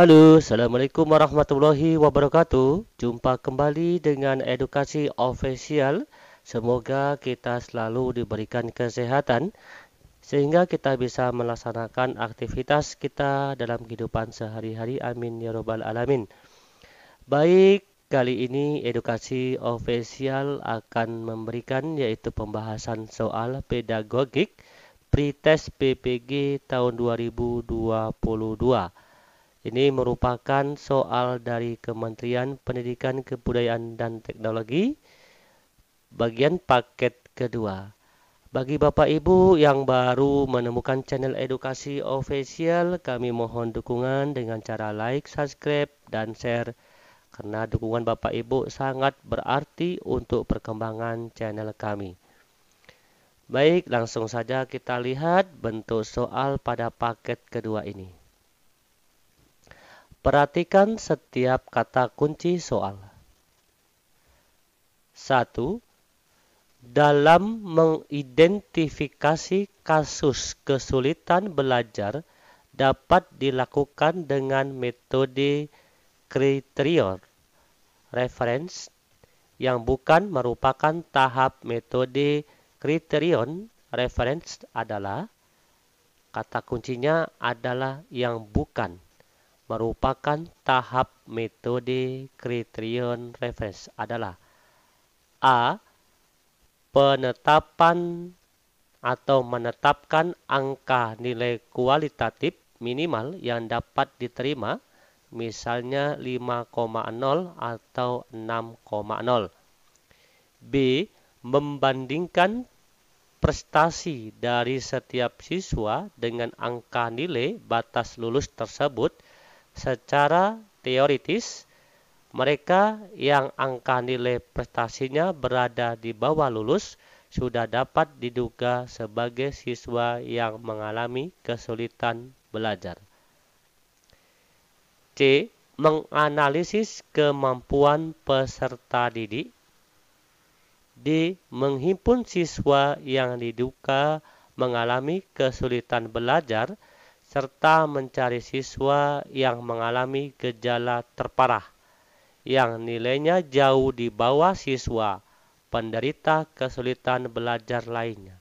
Halo, Assalamualaikum warahmatullahi wabarakatuh. Jumpa kembali dengan edukasi official. Semoga kita selalu diberikan kesehatan sehingga kita bisa melaksanakan aktivitas kita dalam kehidupan sehari-hari. Amin ya robbal alamin. Baik, kali ini edukasi official akan memberikan yaitu pembahasan soal pedagogik pretest PPG tahun 2022. Ini merupakan soal dari Kementerian Pendidikan, Kebudayaan, dan Teknologi, bagian paket kedua. Bagi Bapak Ibu yang baru menemukan channel edukasi official, kami mohon dukungan dengan cara like, subscribe, dan share, karena dukungan Bapak Ibu sangat berarti untuk perkembangan channel kami. Baik, langsung saja kita lihat bentuk soal pada paket kedua ini. Perhatikan setiap kata kunci soal. 1. Dalam mengidentifikasi kasus kesulitan belajar dapat dilakukan dengan metode kriterion reference yang bukan merupakan tahap. Metode kriterion reference adalah, kata kuncinya adalah yang bukan merupakan tahap. Metode kriterion reference adalah A. Penetapan atau menetapkan angka nilai kualitatif minimal yang dapat diterima, misalnya 5,0 atau 6,0. B. Membandingkan prestasi dari setiap siswa dengan angka nilai batas lulus tersebut secara teoritis. Mereka yang angka nilai prestasinya berada di bawah lulus sudah dapat diduga sebagai siswa yang mengalami kesulitan belajar. C. Menganalisis kemampuan peserta didik. D. Menghimpun siswa yang diduga mengalami kesulitan belajar serta mencari siswa yang mengalami gejala terparah yang nilainya jauh di bawah siswa penderita kesulitan belajar lainnya.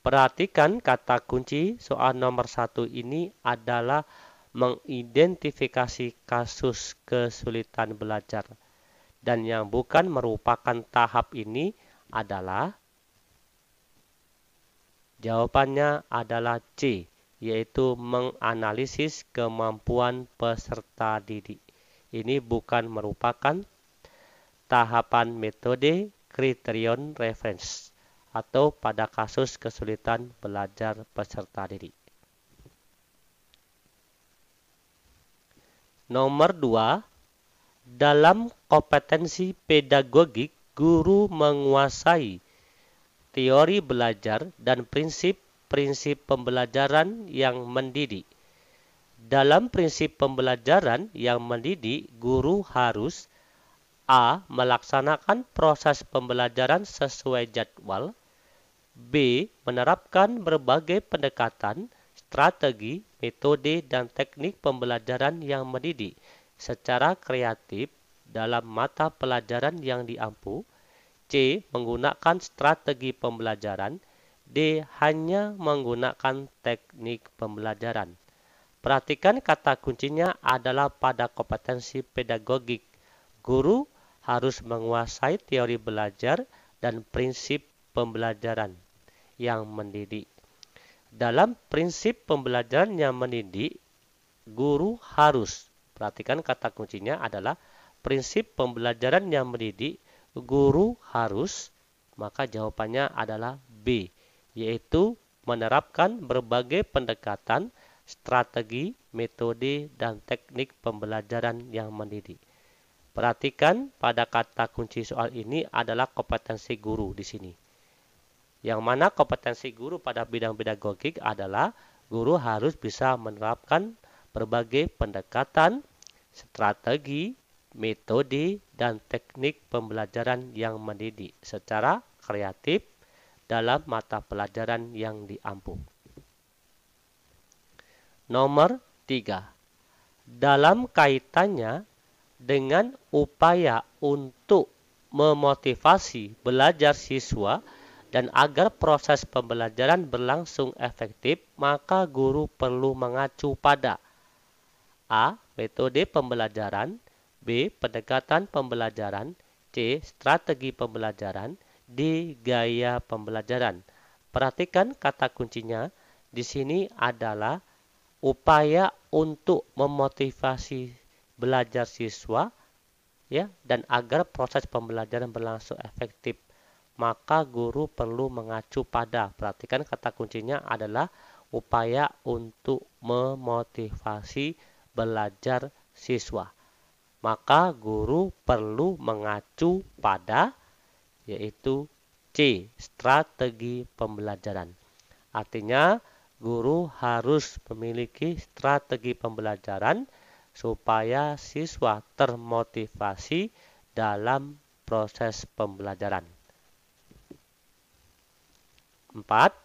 Perhatikan kata kunci soal nomor 1 ini adalah mengidentifikasi kasus kesulitan belajar. Dan yang bukan merupakan tahap ini adalah, jawabannya adalah C, yaitu menganalisis kemampuan peserta didik. Ini bukan merupakan tahapan metode kriterion reference atau pada kasus kesulitan belajar peserta didik. Nomor 2, dalam kompetensi pedagogik, guru menguasai teori belajar dan prinsip-prinsip pembelajaran yang mendidik. Dalam prinsip pembelajaran yang mendidik, guru harus A. Melaksanakan proses pembelajaran sesuai jadwal. B. Menerapkan berbagai pendekatan, strategi, metode, dan teknik pembelajaran yang mendidik secara kreatif dalam mata pelajaran yang diampu. C. Menggunakan strategi pembelajaran. D. Hanya menggunakan teknik pembelajaran. Perhatikan kata kuncinya adalah pada kompetensi pedagogik. Guru harus menguasai teori belajar dan prinsip pembelajaran yang mendidik. Dalam prinsip pembelajaran yang mendidik, guru harus, perhatikan kata kuncinya adalah prinsip pembelajaran yang mendidik, guru harus, maka jawabannya adalah B, yaitu menerapkan berbagai pendekatan, strategi, metode, dan teknik pembelajaran yang mendidik. Perhatikan pada kata kunci soal ini adalah kompetensi guru di sini. Yang mana kompetensi guru pada bidang pedagogik adalah guru harus bisa menerapkan berbagai pendekatan, strategi, metode, dan teknik pembelajaran yang mendidik secara kreatif dalam mata pelajaran yang diampu. Nomor 3. dalam kaitannya dengan upaya untuk memotivasi belajar siswa dan agar proses pembelajaran berlangsung efektif, maka guru perlu mengacu pada A. Metode pembelajaran, B. Pendekatan pembelajaran, C. Strategi pembelajaran, D. Gaya pembelajaran. Perhatikan kata kuncinya di sini adalah upaya untuk memotivasi belajar siswa ya dan agar proses pembelajaran berlangsung efektif, maka guru perlu mengacu pada. Perhatikan kata kuncinya adalah upaya untuk memotivasi belajar siswa. Maka guru perlu mengacu pada yaitu C. Strategi pembelajaran. Artinya guru harus memiliki strategi pembelajaran supaya siswa termotivasi dalam proses pembelajaran. 4.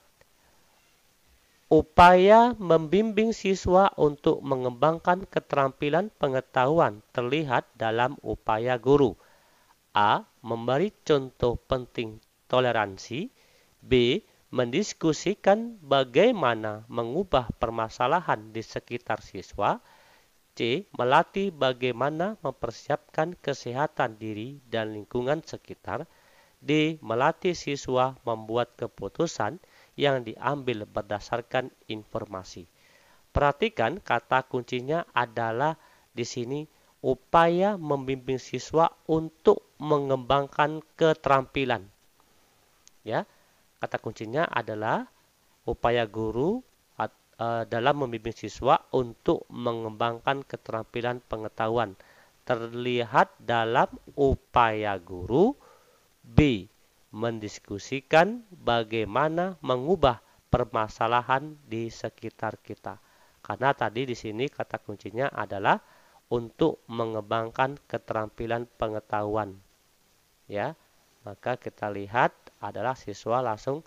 Upaya membimbing siswa untuk mengembangkan keterampilan pengetahuan terlihat dalam upaya guru. A. Memberi contoh penting toleransi. B. Mendiskusikan bagaimana mengubah permasalahan di sekitar siswa. C. Melatih bagaimana mempersiapkan kesehatan diri dan lingkungan sekitar. D. Melatih siswa membuat keputusan yang diambil berdasarkan informasi. Perhatikan kata kuncinya adalah di sini upaya membimbing siswa untuk mengembangkan keterampilan. Ya, kata kuncinya adalah upaya guru dalam membimbing siswa untuk mengembangkan keterampilan pengetahuan terlihat dalam upaya guru. B. Mendiskusikan bagaimana mengubah permasalahan di sekitar kita. Karena tadi di sini kata kuncinya adalah untuk mengembangkan keterampilan pengetahuan. Ya, maka kita lihat adalah siswa langsung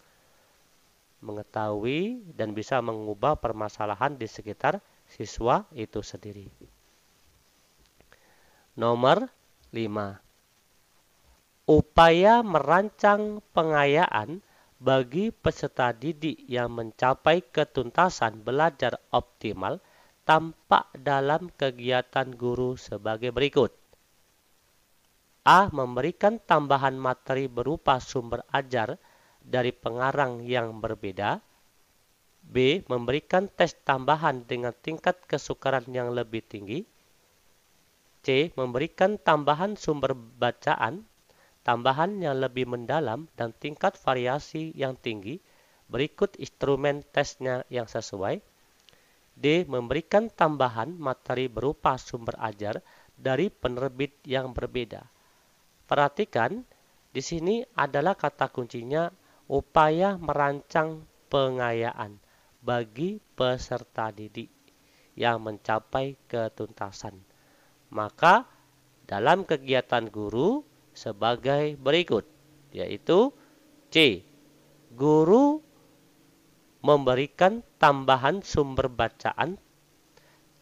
mengetahui dan bisa mengubah permasalahan di sekitar siswa itu sendiri. Nomor 5. Upaya merancang pengayaan bagi peserta didik yang mencapai ketuntasan belajar optimal tampak dalam kegiatan guru sebagai berikut. A. Memberikan tambahan materi berupa sumber ajar dari pengarang yang berbeda. B. Memberikan tes tambahan dengan tingkat kesukaran yang lebih tinggi. C. Memberikan tambahan sumber bacaan tambahan yang lebih mendalam dan tingkat variasi yang tinggi. Berikut instrumen tesnya yang sesuai. D. Memberikan tambahan materi berupa sumber ajar dari penerbit yang berbeda. Perhatikan, di sini adalah kata kuncinya upaya merancang pengayaan bagi peserta didik yang mencapai ketuntasan. Maka dalam kegiatan guru sebagai berikut, yaitu C. Guru memberikan tambahan sumber bacaan,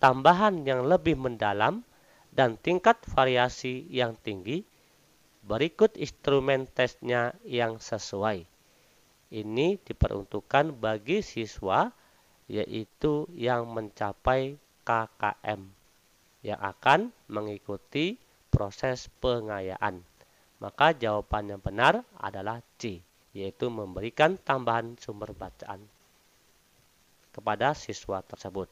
tambahan yang lebih mendalam, dan tingkat variasi yang tinggi. Berikut instrumen tesnya yang sesuai. Ini diperuntukkan bagi siswa yaitu yang mencapai KKM yang akan mengikuti proses pengayaan. Maka jawaban yang benar adalah C, yaitu memberikan tambahan sumber bacaan kepada siswa tersebut.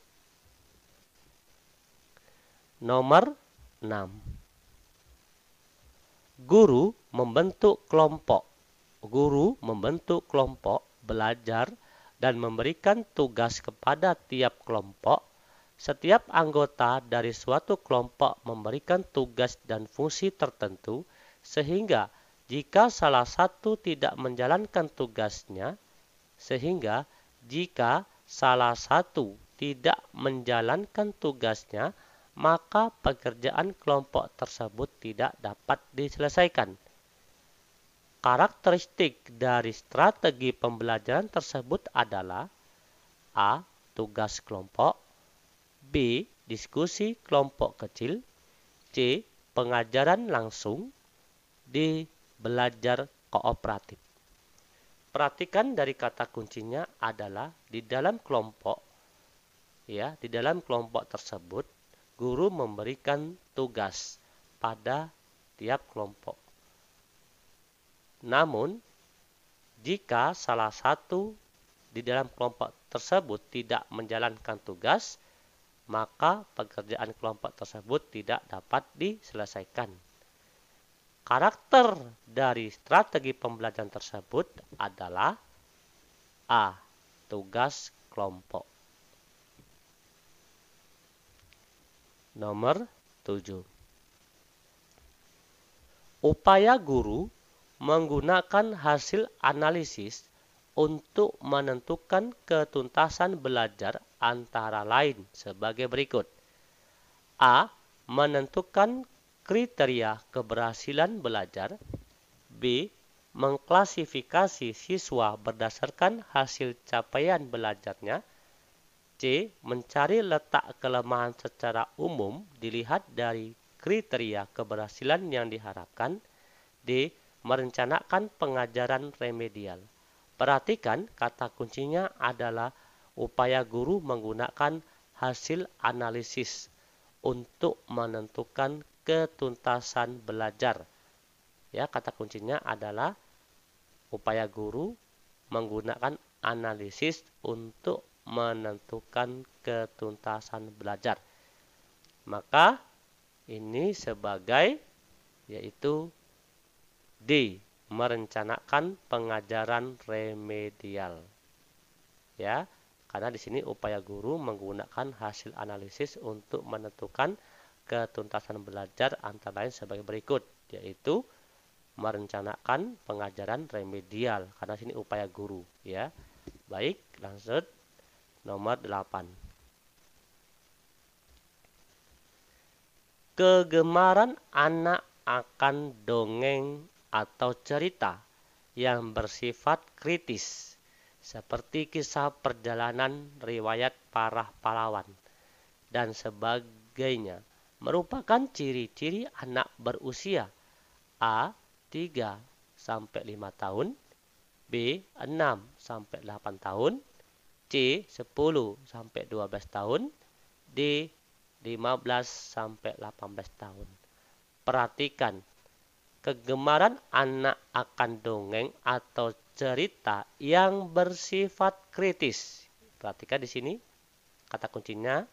Nomor 6. Guru membentuk kelompok. Guru membentuk kelompok belajar dan memberikan tugas kepada tiap kelompok. Setiap anggota dari suatu kelompok memberikan tugas dan fungsi tertentu, sehingga jika salah satu tidak menjalankan tugasnya, maka pekerjaan kelompok tersebut tidak dapat diselesaikan. Karakteristik dari strategi pembelajaran tersebut adalah A. Tugas kelompok, B. diskusi kelompok kecil. C. Pengajaran langsung. D. Belajar kooperatif. Perhatikan dari kata kuncinya adalah di dalam kelompok, ya, di dalam kelompok tersebut guru memberikan tugas pada tiap kelompok. Namun, jika salah satu di dalam kelompok tersebut tidak menjalankan tugas, maka pekerjaan kelompok tersebut tidak dapat diselesaikan. Karakter dari strategi pembelajaran tersebut adalah A. Tugas kelompok. Nomor 7. Upaya guru menggunakan hasil analisis untuk menentukan ketuntasan belajar antara lain sebagai berikut. A. Menentukan kriteria keberhasilan belajar. B. Mengklasifikasi siswa berdasarkan hasil capaian belajarnya. C. Mencari letak kelemahan secara umum dilihat dari kriteria keberhasilan yang diharapkan. D. Merencanakan pengajaran remedial. Perhatikan kata kuncinya adalah upaya guru menggunakan hasil analisis untuk menentukan ketuntasan belajar. Ya, kata kuncinya adalah upaya guru menggunakan analisis untuk menentukan ketuntasan belajar. Maka ini sebagai yaitu D. Merencanakan pengajaran remedial. Ya, karena di sini upaya guru menggunakan hasil analisis untuk menentukan ketuntasan belajar antara lain sebagai berikut, yaitu merencanakan pengajaran remedial, karena sini upaya guru, ya. Baik, lanjut nomor 8. Kegemaran anak akan dongeng atau cerita yang bersifat kritis, seperti kisah perjalanan riwayat para pahlawan dan sebagainya, merupakan ciri-ciri anak berusia A. 3-5 tahun, B. 6-8 tahun, C. 10-12 tahun, D. 15-18 tahun. Perhatikan, kegemaran anak akan dongeng atau cerita yang bersifat kritis. Perhatikan di sini kata kuncinya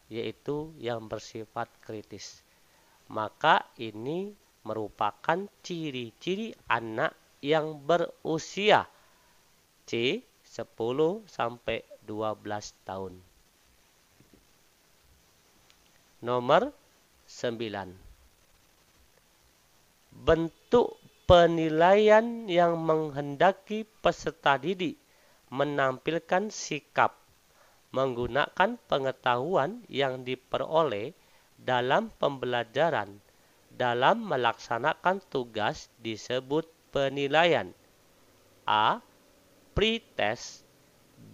yaitu yang bersifat kritis. Maka ini merupakan ciri-ciri anak yang berusia C. 10-12 tahun. Nomor 9. Bentuk penilaian yang menghendaki peserta didik menampilkan sikap menggunakan pengetahuan yang diperoleh dalam pembelajaran dalam melaksanakan tugas disebut penilaian. A. Pre-test,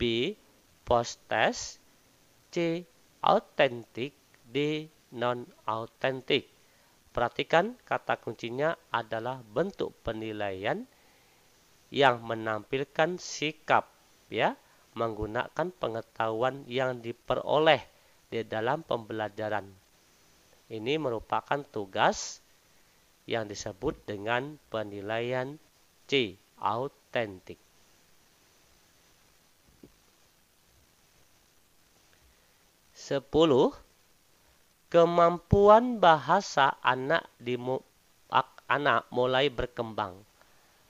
B. Post-test, C. Autentik, D. Non-autentik. Perhatikan kata kuncinya adalah bentuk penilaian yang menampilkan sikap, ya, menggunakan pengetahuan yang diperoleh di dalam pembelajaran. Ini merupakan tugas yang disebut dengan penilaian C. Autentik. 10. Kemampuan bahasa anak mulai berkembang.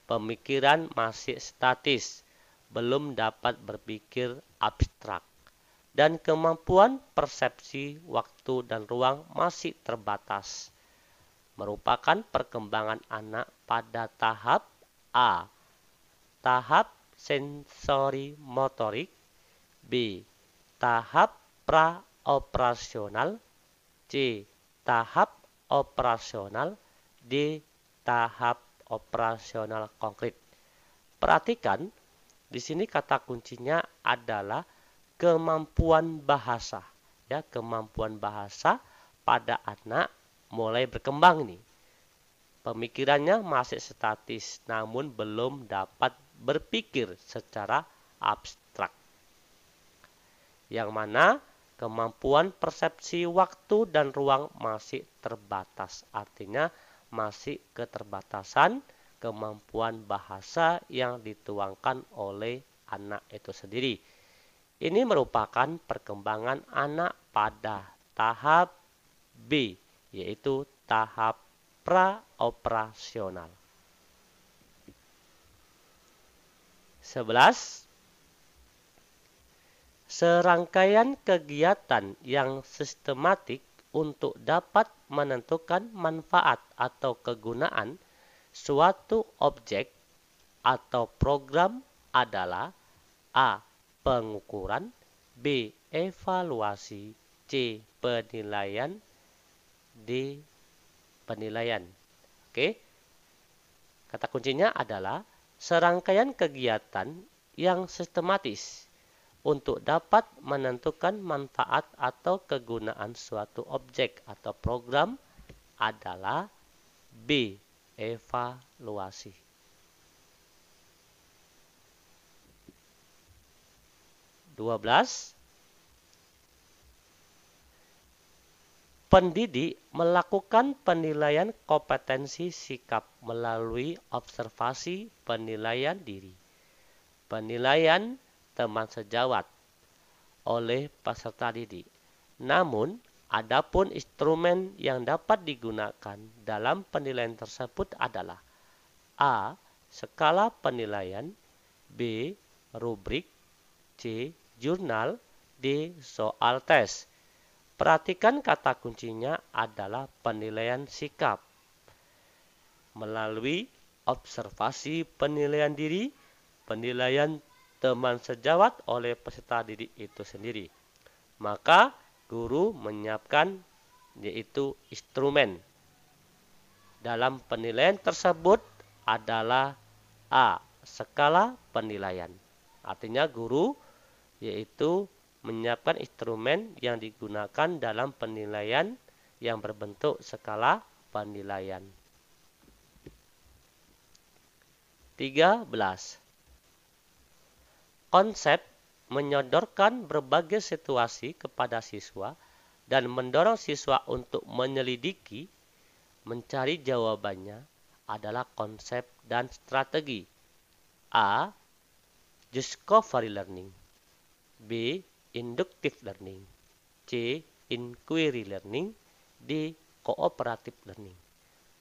Pemikiran masih statis, belum dapat berpikir abstrak, dan kemampuan persepsi waktu dan ruang masih terbatas. Merupakan perkembangan anak pada tahap A. Tahap sensori motorik, B. Tahap pra-operasional, C. Tahap operasional, D. Tahap operasional konkret. Perhatikan, di sini kata kuncinya adalah kemampuan bahasa, ya, kemampuan bahasa pada anak mulai berkembang nih. Pemikirannya masih statis, namun belum dapat berpikir secara abstrak. Yang mana kemampuan persepsi waktu dan ruang masih terbatas. Artinya masih keterbatasan kemampuan bahasa yang dituangkan oleh anak itu sendiri. Ini merupakan perkembangan anak pada tahap B, yaitu tahap praoperasional. 11. Serangkaian kegiatan yang sistematik untuk dapat menentukan manfaat atau kegunaan suatu objek atau program adalah A. Pengukuran, B. Evaluasi, C. Penilaian, D. Penilaian. Oke. Kata kuncinya adalah serangkaian kegiatan yang sistematis untuk dapat menentukan manfaat atau kegunaan suatu objek atau program adalah B. Evaluasi. 12. Pendidik melakukan penilaian kompetensi sikap melalui observasi penilaian diri, penilaian teman sejawat oleh peserta didik. Namun, adapun instrumen yang dapat digunakan dalam penilaian tersebut adalah A. Skala penilaian, B. Rubrik, C. Jurnal, D. Soal tes. Perhatikan kata kuncinya adalah penilaian sikap melalui observasi penilaian diri, penilaian teman sejawat oleh peserta didik itu sendiri. Maka guru menyiapkan yaitu instrumen dalam penilaian tersebut adalah A. Skala penilaian. Artinya guru yaitu menyiapkan instrumen yang digunakan dalam penilaian yang berbentuk skala penilaian. 13. Konsep menyodorkan berbagai situasi kepada siswa dan mendorong siswa untuk menyelidiki, mencari jawabannya adalah konsep dan strategi. A. Discovery learning, B. Inductive learning, C. Inquiry learning, D. Cooperative learning.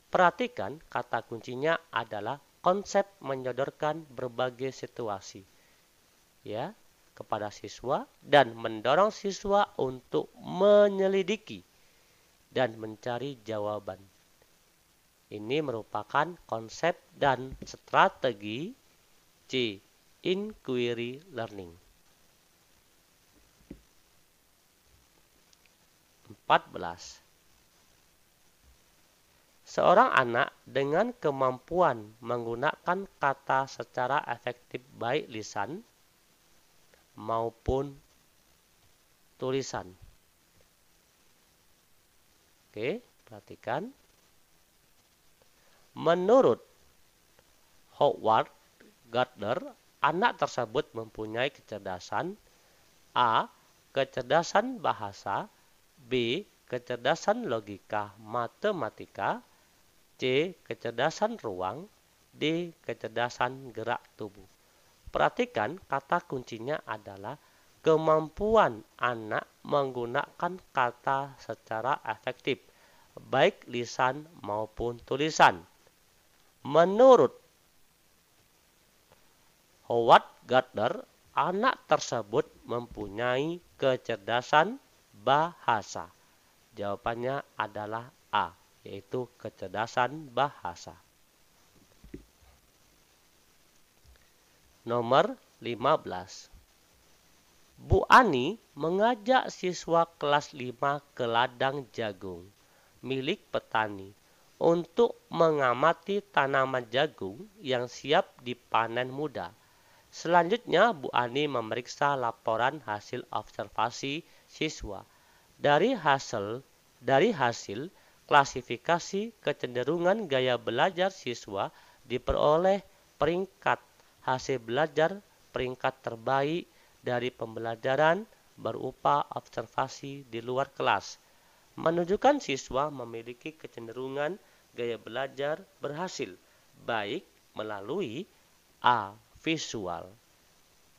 Perhatikan kata kuncinya adalah konsep menyodorkan berbagai situasi ya kepada siswa dan mendorong siswa untuk menyelidiki dan mencari jawaban. Ini merupakan konsep dan strategi C. Inquiry learning. 14. Seorang anak dengan kemampuan menggunakan kata secara efektif baik lisan maupun tulisan. Oke, perhatikan. Menurut Howard Gardner, anak tersebut mempunyai kecerdasan A. Kecerdasan bahasa, B. Kecerdasan logika matematika, C. Kecerdasan ruang, D. Kecerdasan gerak tubuh. Perhatikan kata kuncinya adalah kemampuan anak menggunakan kata secara efektif, baik lisan maupun tulisan. Menurut Howard Gardner, anak tersebut mempunyai kecerdasan bahasa. Jawabannya adalah A, yaitu kecerdasan bahasa. Nomor 15. Bu Ani mengajak siswa kelas 5 ke ladang jagung milik petani untuk mengamati tanaman jagung yang siap dipanen muda. Selanjutnya, Bu Ani memeriksa laporan hasil observasi siswa. Dari hasil klasifikasi kecenderungan gaya belajar siswa diperoleh peringkat hasil belajar peringkat terbaik dari pembelajaran berupa observasi di luar kelas, menunjukkan siswa memiliki kecenderungan gaya belajar berhasil, baik melalui A. Visual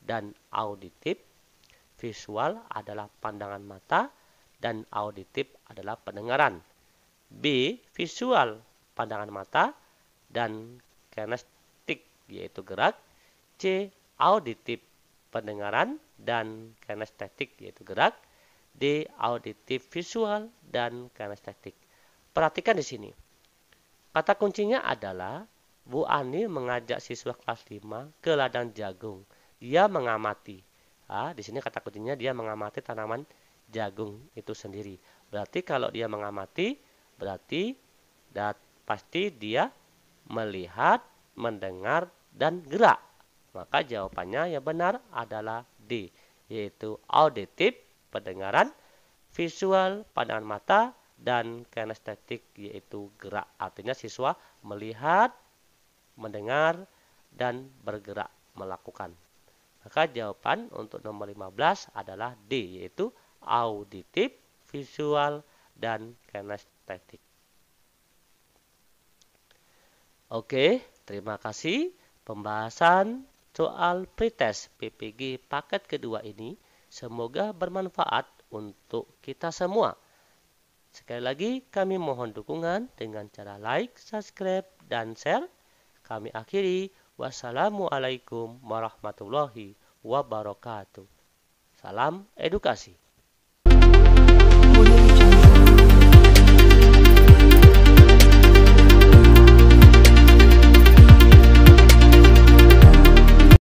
dan auditif. Visual adalah pandangan mata dan auditif adalah pendengaran. B. Visual, pandangan mata dan kinestik, yaitu gerak. C. Auditif, pendengaran dan kinestetik, yaitu gerak. D. Auditif, visual dan kinestetik. Perhatikan di sini. Kata kuncinya adalah Bu Ani mengajak siswa kelas 5 ke ladang jagung. Dia mengamati. Di sini kata kuncinya dia mengamati tanaman jagung itu sendiri. Berarti kalau dia mengamati, berarti pasti dia melihat, mendengar, dan gerak. Maka jawabannya yang benar adalah D, yaitu auditif, pendengaran, visual, pandangan mata, dan kinestetik, yaitu gerak. Artinya siswa melihat, mendengar, dan bergerak melakukan. Maka jawaban untuk nomor 15 adalah D, yaitu auditif, visual, dan kinestetik. Oke, terima kasih. Pembahasan soal pretest PPG paket kedua ini semoga bermanfaat untuk kita semua. Sekali lagi kami mohon dukungan dengan cara like, subscribe, dan share. Kami akhiri. Wassalamualaikum warahmatullahi wabarakatuh. Salam edukasi.